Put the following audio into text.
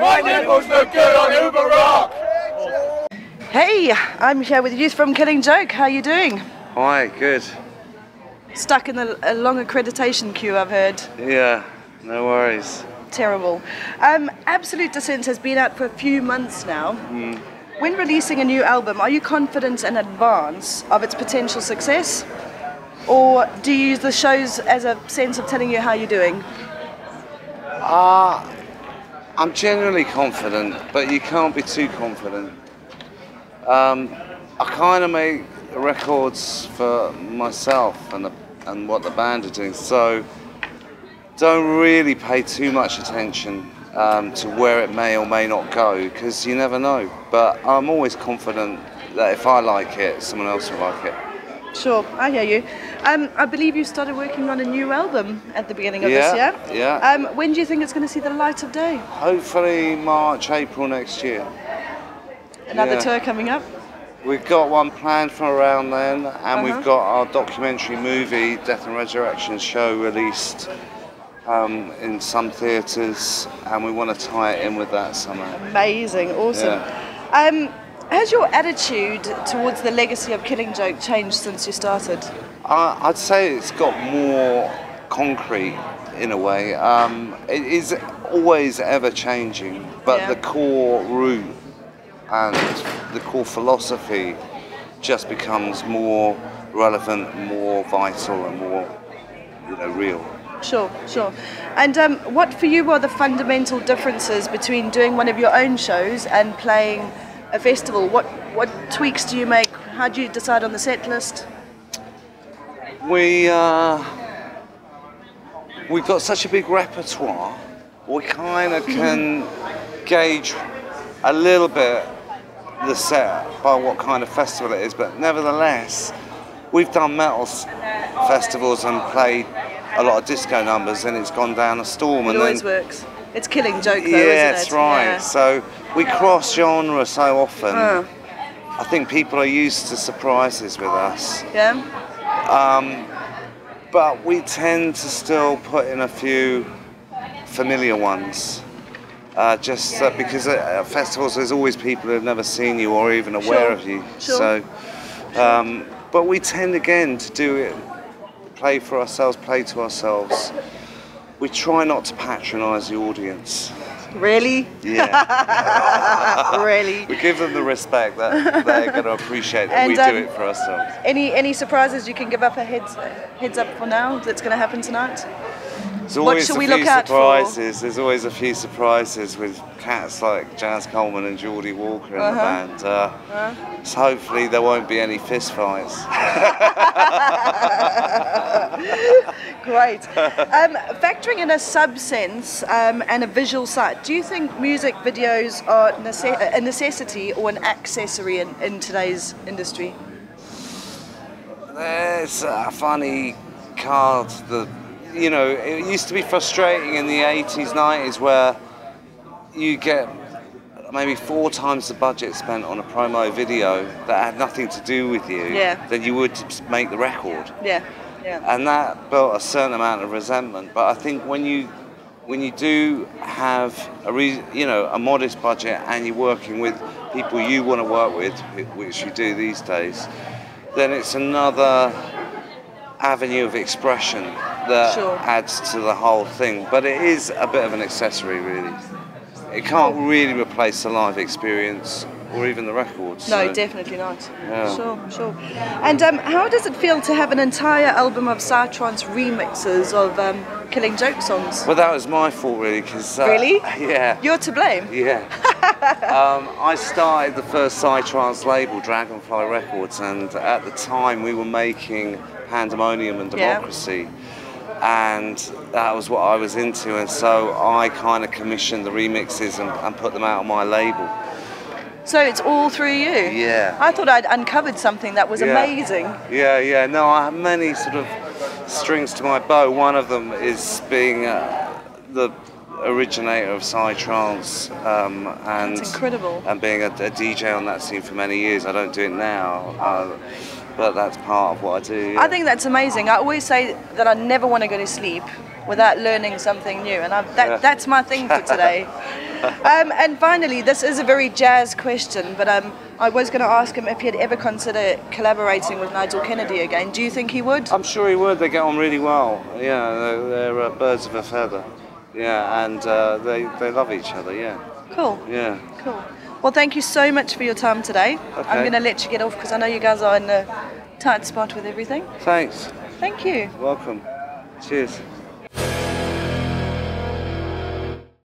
My nipples look good on Uber Rock! Hey, I'm here with youth from Killing Joke. How are you doing? Hi, good. Stuck in a long accreditation queue, I've heard. Yeah, no worries. Terrible. Absolute Descent has been out for a few months now. When releasing a new album, are you confident in advance of its potential success? Or do you use the shows as a sense of telling you how you're doing? I'm generally confident, but you can't be too confident. I kind of make records for myself and what the band are doing, so don't really pay too much attention to where it may or may not go, because you never know. But I'm always confident that if I like it, someone else will like it. Sure, I hear you. I believe you started working on a new album at the beginning of this year. Yeah. When do you think it's going to see the light of day? Hopefully March, April next year. Another tour coming up? We've got one planned for around then, and we've got our documentary movie, Death and Resurrection show, released in some theatres, and we want to tie it in with that somehow. Amazing, awesome. Yeah. Has your attitude towards the legacy of Killing Joke changed since you started? I'd say it's got more concrete in a way. It is always ever changing, but the core root and the core philosophy just becomes more relevant, more vital, and more, real. Sure. And what for you are the fundamental differences between doing one of your own shows and playing a festival? What tweaks do you make? How do you decide on the set list? We've got such a big repertoire, we kind of can gauge a little bit the set by what kind of festival it is, but nevertheless, we've done metal festivals and played a lot of disco numbers, and it's gone down a storm. It always works. It's Killing Joke, though, isn't it? That's right. Yeah. So we cross genre so often. I think people are used to surprises with us. Yeah. But we tend to still put in a few familiar ones. Because at festivals there's always people who have never seen you or even aware of you. Sure. So, but we tend again to do it, play for ourselves, play to ourselves. We try not to patronise the audience. Really? Yeah. Really? We give them the respect that they're going to appreciate that we do it for ourselves. Any surprises you can give up a heads up for now that's going to happen tonight? There's always what should we look out for? There's always a few surprises with cats like Jazz Coleman and Geordie Walker in the band. So hopefully there won't be any fist fights. Great. Factoring in a sub-sense and a visual side, do you think music videos are a necessity or an accessory in today's industry? There's a funny card that, it used to be frustrating in the 80s, 90s, where you get maybe 4 times the budget spent on a promo video that had nothing to do with you than you would to make the record. Yeah. And that built a certain amount of resentment. But I think when you do have a modest budget and you're working with people you want to work with, which you do these days, then it's another avenue of expression that adds to the whole thing. But it is a bit of an accessory, really. It can't really replace the live experience or even the records. No, definitely not. Yeah. Sure. And how does it feel to have an entire album of Psytrance remixes of Killing Joke songs? Well, that was my fault, really, because... Really? Yeah. You're to blame? Yeah. I started the first Psytrance label, Dragonfly Records, and at the time we were making Pandemonium and Democracy. And that was what I was into, and so I kind of commissioned the remixes and put them out on my label. So it's all through you? Yeah. I thought I'd uncovered something that was amazing. Yeah. No, I have many sort of strings to my bow. One of them is being the originator of Psytrance and That's incredible. And being a DJ on that scene for many years. I don't do it now. But that's part of what I do. Yeah. I think that's amazing. I always say that I never want to go to sleep without learning something new. And that's my thing for today. And finally, this is a very jazz question, but I was going to ask him if he'd ever consider collaborating with Nigel Kennedy again. Do you think he would? I'm sure he would. They get on really well. Yeah, they're birds of a feather. Yeah, and they love each other. Yeah. Cool. Yeah. Cool. Well, thank you so much for your time today. Okay. I'm going to let you get off because I know you guys are in a tight spot with everything. Thanks. Thank you. Welcome. Cheers.